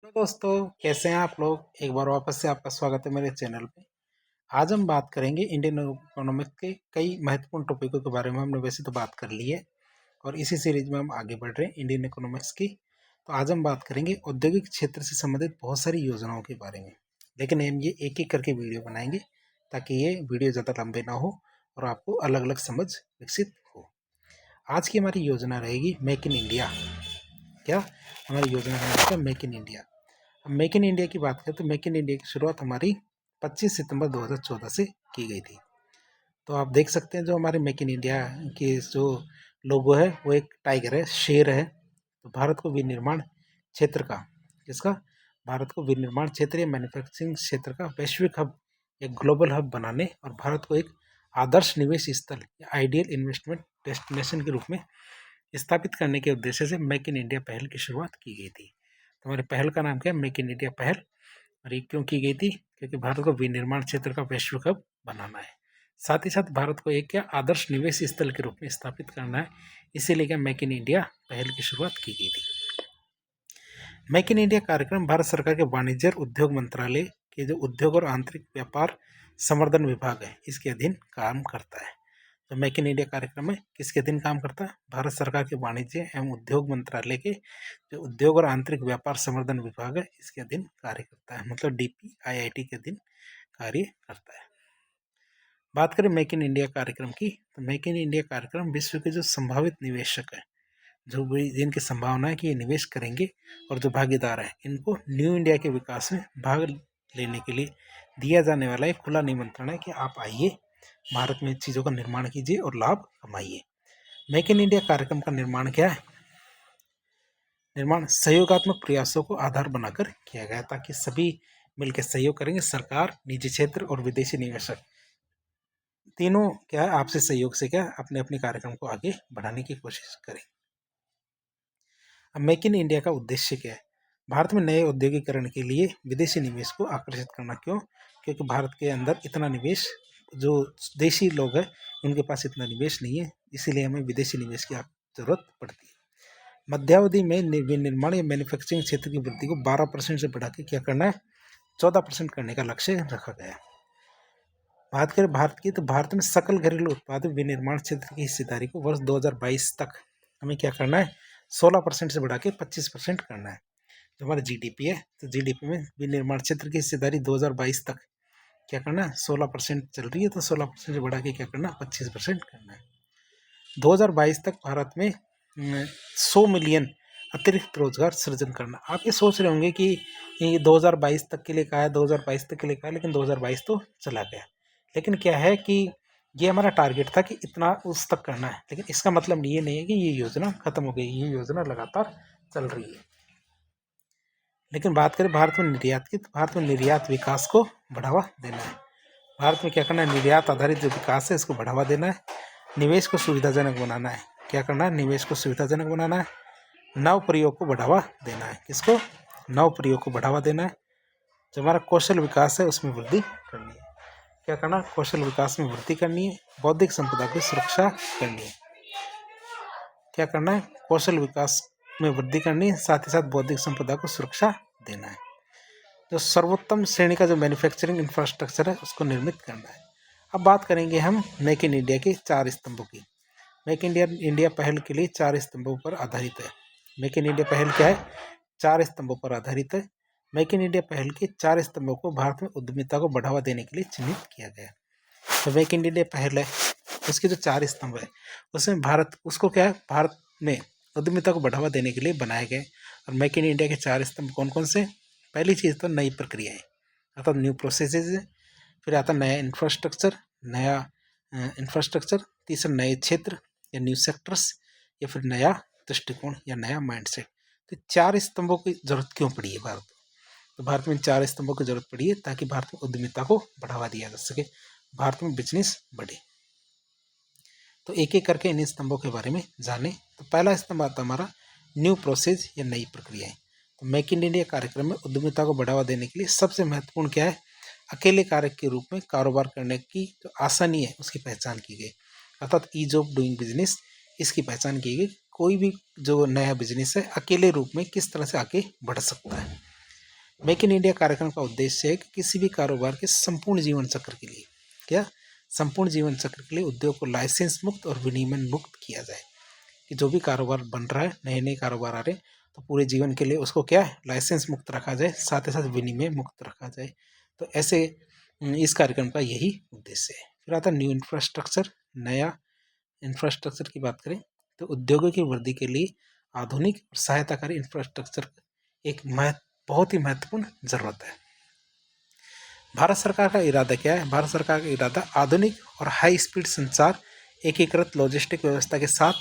Hello दोस्तों, कैसे हैं आप लोग। एक बार वापस से आपका स्वागत है मेरे चैनल पे। आज हम बात करेंगे इंडियन इकोनॉमिक्स के कई महत्वपूर्ण टॉपिकों के बारे में। हमने वैसे तो बात कर ली है और इसी सीरीज में हम आगे बढ़ रहे हैं इंडियन इकोनॉमिक्स की। तो आज हम बात करेंगे औद्योगिक क्षेत्र से संबंधित बहुत सारी योजनाओं के बारे में, लेकिन हम ये एक एक करके वीडियो बनाएंगे ताकि ये वीडियो ज़्यादा लंबे ना हो और आपको अलग अलग समझ विकसित हो। आज की हमारी योजना रहेगी मेक इन इंडिया। क्या हमारी योजना का नाम है मेक इन इंडिया। अब मेक इन इंडिया की बात करें तो मेक इन इंडिया की शुरुआत हमारी 25 सितंबर 2014 से की गई थी। तो आप देख सकते हैं जो हमारे मेक इन इंडिया की जो लोगो है वो एक टाइगर है, शेर है। तो भारत को विनिर्माण क्षेत्र का किसका भारत को विनिर्माण क्षेत्र या मैन्युफैक्चरिंग क्षेत्र का वैश्विक हब, एक ग्लोबल हब बनाने और भारत को एक आदर्श निवेश स्थल या आइडियल इन्वेस्टमेंट डेस्टिनेशन के रूप में स्थापित करने के उद्देश्य से मेक इन इंडिया पहल की शुरुआत की गई थी। तो हमारी पहल का नाम क्या है? मेक इन इंडिया पहल। और ये क्यों की गई थी? क्योंकि भारत को विनिर्माण क्षेत्र का वैश्विक हब बनाना है, साथ ही साथ भारत को एक क्या आदर्श निवेश स्थल के रूप में स्थापित करना है। इसीलिए क्या मेक इन इंडिया पहल की शुरुआत की गई थी। मेक इन इंडिया कार्यक्रम भारत सरकार के वाणिज्य और उद्योग मंत्रालय के जो उद्योग और आंतरिक व्यापार संवर्धन विभाग है इसके अधीन काम करता है। तो मेक इन इंडिया कार्यक्रम में किसके अधीन काम करता है? भारत सरकार के वाणिज्य एवं उद्योग मंत्रालय के जो उद्योग और आंतरिक व्यापार संवर्धन विभाग है इसके अधीन कार्य करता है, मतलब DPIIT के अधीन कार्य करता है। बात करें मेक इन इंडिया कार्यक्रम की, तो मेक इन इंडिया कार्यक्रम विश्व के जो संभावित निवेशक है, जो भी जिनकी संभावना है कि ये निवेश करेंगे और जो भागीदार हैं इनको न्यू इंडिया के विकास में भाग लेने के लिए दिया जाने वाला एक खुला निमंत्रण है कि आप आइए, भारत में चीज़ों का निर्माण कीजिए और लाभ कमाइए। मेक इन इंडिया कार्यक्रम का निर्माण क्या है? निर्माण सहयोगात्मक प्रयासों को आधार बनाकर किया गया ताकि सभी मिलकर सहयोग करेंगे। सरकार, निजी क्षेत्र और विदेशी निवेशक तीनों क्या है आपसी सहयोग से क्या अपने अपने कार्यक्रम को आगे बढ़ाने की कोशिश करें। अब मेक इन इंडिया का उद्देश्य क्या है? भारत में नए औद्योगिकरण के लिए विदेशी निवेश को आकर्षित करना। क्यों? क्योंकि भारत के अंदर इतना निवेश, जो देशी लोग हैं उनके पास इतना निवेश नहीं है, इसीलिए हमें विदेशी निवेश की जरूरत पड़ती है। मध्यावधि में विनिर्माण या मैन्युफैक्चरिंग क्षेत्र की वृद्धि को 12% से बढ़ा के क्या करना है? 14% करने का लक्ष्य रखा गया है। बात करें भारत की, तो भारत में सकल घरेलू उत्पाद विनिर्माण क्षेत्र की हिस्सेदारी को वर्ष 2022 तक हमें क्या करना है? 16% से बढ़ा के 25% करना है। जो हमारा GDP है, तो GDP में विनिर्माण क्षेत्र की हिस्सेदारी 2022 तक क्या करना है? 16% चल रही है, तो 16% से बढ़ा के क्या करना है? 25% करना है। 2022 तक भारत में 100 मिलियन अतिरिक्त रोजगार सृजन करना। आप ये सोच रहे होंगे कि ये 2022 तक के लिए कहा है, 2022 तक के लिए कहा है, लेकिन 2022 तो चला गया। लेकिन क्या है कि ये हमारा टारगेट था कि इतना उस तक करना है, लेकिन इसका मतलब ये नहीं है कि ये योजना खत्म हो गई। ये योजना लगातार चल रही है। लेकिन बात करें भारत में निर्यात की, तो भारत में निर्यात विकास को बढ़ावा देना है। भारत में क्या करना है? निर्यात आधारित जो विकास है इसको बढ़ावा देना है। निवेश को सुविधाजनक बनाना है। क्या करना है? निवेश को सुविधाजनक बनाना है। नव प्रयोग को बढ़ावा देना है। किसको? नव प्रयोग को बढ़ावा देना है। जो हमारा कौशल विकास है उसमें वृद्धि करनी है। क्या करना है? कौशल विकास में वृद्धि करनी है। बौद्धिक संपदा की सुरक्षा करनी है। क्या करना है? कौशल विकास में वृद्धि करनी है, साथ ही साथ बौद्धिक संपदा को सुरक्षा देना है। जो सर्वोत्तम श्रेणी का जो मैन्युफैक्चरिंग इंफ्रास्ट्रक्चर है उसको निर्मित करना है। अब बात करेंगे हम मेक इन इंडिया के 4 स्तंभों की। मेक इंडिया पहल के लिए 4 स्तंभों पर आधारित है। मेक इन इंडिया पहल क्या है? 4 स्तंभों पर आधारित है। मेक इन इंडिया पहल के 4 स्तंभों को भारत में उद्यमिता को बढ़ावा देने के लिए चिन्हित किया गया। तो मेक इन इंडिया पहल है, उसके जो 4 स्तंभ है उसमें भारत उसको क्या है? भारत में उद्यमिता को बढ़ावा देने के लिए बनाए गए। और मेक इन इंडिया के 4 स्तंभ कौन कौन से? पहली चीज़ तो नई प्रक्रियाएं, अर्थात न्यू प्रोसेसेस है। फिर आता नया इंफ्रास्ट्रक्चर, नया इंफ्रास्ट्रक्चर। तीसरा नए क्षेत्र या न्यू सेक्टर्स, या फिर नया दृष्टिकोण या नया माइंडसेट। तो 4 स्तंभों की जरूरत क्यों पड़ी है भारत? तो भारत में 4 स्तंभों की जरूरत पड़ी है ताकि भारत में उद्यमिता को बढ़ावा दिया जा सके, भारत में बिजनेस बढ़े। तो एक एक करके इन स्तंभों के बारे में जाने। तो पहला स्तंभ आता हमारा न्यू प्रोसेस या नई प्रक्रियाएं। तो मेक इन इंडिया कार्यक्रम में उद्यमिता को बढ़ावा देने के लिए सबसे महत्वपूर्ण क्या है? अकेले कार्य के रूप में कारोबार करने की जो आसानी है उसकी पहचान की गई, अर्थात ईज ऑफ डूइंग बिजनेस, इसकी पहचान की गई। कोई भी जो नया बिजनेस है अकेले रूप में किस तरह से आगे बढ़ सकता है। मेक इन इंडिया कार्यक्रम का उद्देश्य है कि किसी भी कारोबार के संपूर्ण जीवन चक्र के लिए संपूर्ण जीवन चक्र के लिए उद्योग को लाइसेंस मुक्त और विनियमन मुक्त किया जाए। कि जो भी कारोबार बन रहा है, नए नए कारोबार आ रहे हैं, तो पूरे जीवन के लिए उसको लाइसेंस मुक्त रखा जाए, साथ ही साथ विनिमय मुक्त रखा जाए। तो ऐसे इस कार्यक्रम का यही उद्देश्य है। फिर आता है न्यू इंफ्रास्ट्रक्चर। नया इंफ्रास्ट्रक्चर की बात करें तो उद्योगों की वृद्धि के लिए आधुनिक और सहायताकारी इंफ्रास्ट्रक्चर एक बहुत ही महत्वपूर्ण जरूरत है। भारत सरकार का इरादा क्या है? भारत सरकार का इरादा आधुनिक और हाई स्पीड संचार, एकीकृत लॉजिस्टिक व्यवस्था के साथ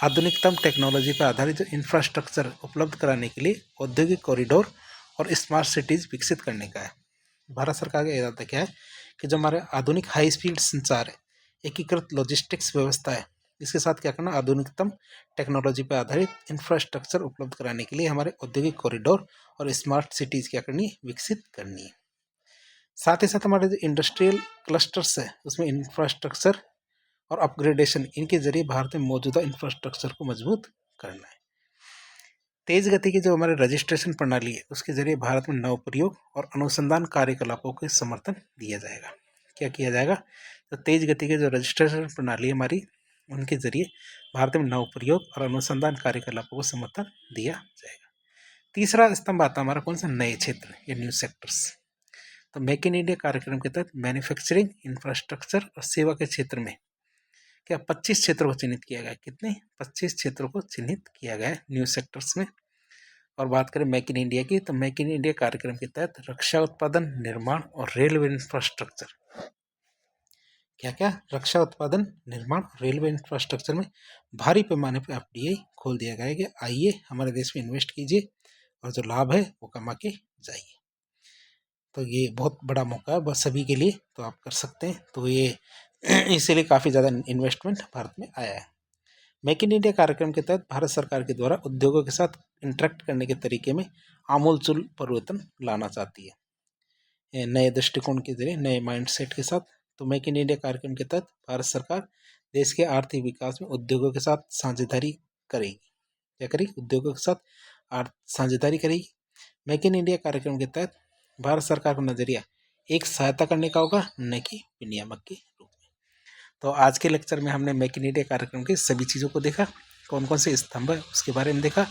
आधुनिकतम टेक्नोलॉजी पर आधारित इंफ्रास्ट्रक्चर उपलब्ध कराने के लिए औद्योगिक कॉरिडोर और स्मार्ट सिटीज विकसित करने का है। भारत सरकार का इरादा क्या है कि जो हमारे आधुनिक हाई स्पीड संचार है, एकीकृत लॉजिस्टिक्स व्यवस्था है, इसके साथ क्या करना, आधुनिकतम टेक्नोलॉजी पर आधारित इंफ्रास्ट्रक्चर उपलब्ध कराने के लिए हमारे औद्योगिक कॉरिडोर और स्मार्ट सिटीज क्या करनी, विकसित करनी है। साथ ही साथ हमारे जो इंडस्ट्रियल क्लस्टर्स है उसमें इंफ्रास्ट्रक्चर और अपग्रेडेशन, इनके जरिए भारत में मौजूदा इंफ्रास्ट्रक्चर को मजबूत करना है। तेज गति की जो हमारे रजिस्ट्रेशन प्रणाली है उसके जरिए भारत में नवप्रयोग और अनुसंधान कार्यकलापों को समर्थन दिया जाएगा। क्या किया जाएगा? तो तेज गति की जो रजिस्ट्रेशन प्रणाली है हमारी, उनके जरिए भारत में नवप्रयोग और अनुसंधान कार्यकलापों को समर्थन दिया जाएगा। तीसरा स्तंभ आता है हमारा कौन सा? नए क्षेत्र या न्यू सेक्टर्स। तो मेक इन इंडिया कार्यक्रम के तहत मैन्युफैक्चरिंग, इंफ्रास्ट्रक्चर और सेवा के क्षेत्र में 25 क्षेत्रों को चिन्हित किया गया है। कितने? 25 क्षेत्रों को चिन्हित किया गया है न्यू सेक्टर्स में। और बात करें मेक इन इंडिया की, तो मेक इन इंडिया कार्यक्रम के तहत रक्षा उत्पादन, निर्माण और रेलवे इंफ्रास्ट्रक्चर, क्या रक्षा उत्पादन, निर्माण, रेलवे इंफ्रास्ट्रक्चर में भारी पैमाने पर एफडीआई खोल दिया गया है कि आइए हमारे देश में इन्वेस्ट कीजिए और जो लाभ है वो कमा के जाइए। तो ये बहुत बड़ा मौका है बस सभी के लिए, तो आप कर सकते हैं। तो ये इसीलिए काफ़ी ज़्यादा इन्वेस्टमेंट भारत में आया है। मेक इन इंडिया कार्यक्रम के तहत भारत सरकार के द्वारा उद्योगों के साथ इंटरेक्ट करने के तरीके में आमूलचूल परिवर्तन लाना चाहती है, नए दृष्टिकोण के जरिए, नए माइंडसेट के साथ। तो मेक इन इंडिया कार्यक्रम के तहत भारत सरकार देश के आर्थिक विकास में उद्योगों के साथ साझेदारी करेगी। क्या करेगी? उद्योगों के साथ साझेदारी करेगी। मेक इन इंडिया कार्यक्रम के तहत भारत सरकार का नजरिया एक सहायता करने का होगा, न कि विनियामक के रूप में। तो आज के लेक्चर में हमने मेक इन इंडिया कार्यक्रम की सभी चीज़ों को देखा, कौन कौन से स्तंभ है उसके बारे में देखा।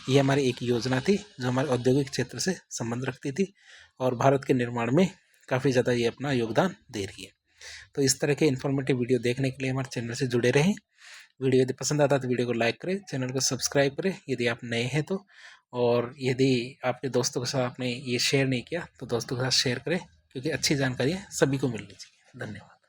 ये हमारी एक योजना थी जो हमारे औद्योगिक क्षेत्र से संबंध रखती थी और भारत के निर्माण में काफ़ी ज़्यादा ये अपना योगदान दे रही है। तो इस तरह के इन्फॉर्मेटिव वीडियो देखने के लिए हमारे चैनल से जुड़े रहें। वीडियो यदि पसंद आता है तो वीडियो को लाइक करें, चैनल को सब्सक्राइब करें यदि आप नए हैं तो। और यदि आपके दोस्तों के साथ आपने ये शेयर नहीं किया तो दोस्तों के साथ शेयर करें, क्योंकि अच्छी जानकारियाँ सभी को मिलनी चाहिए। धन्यवाद।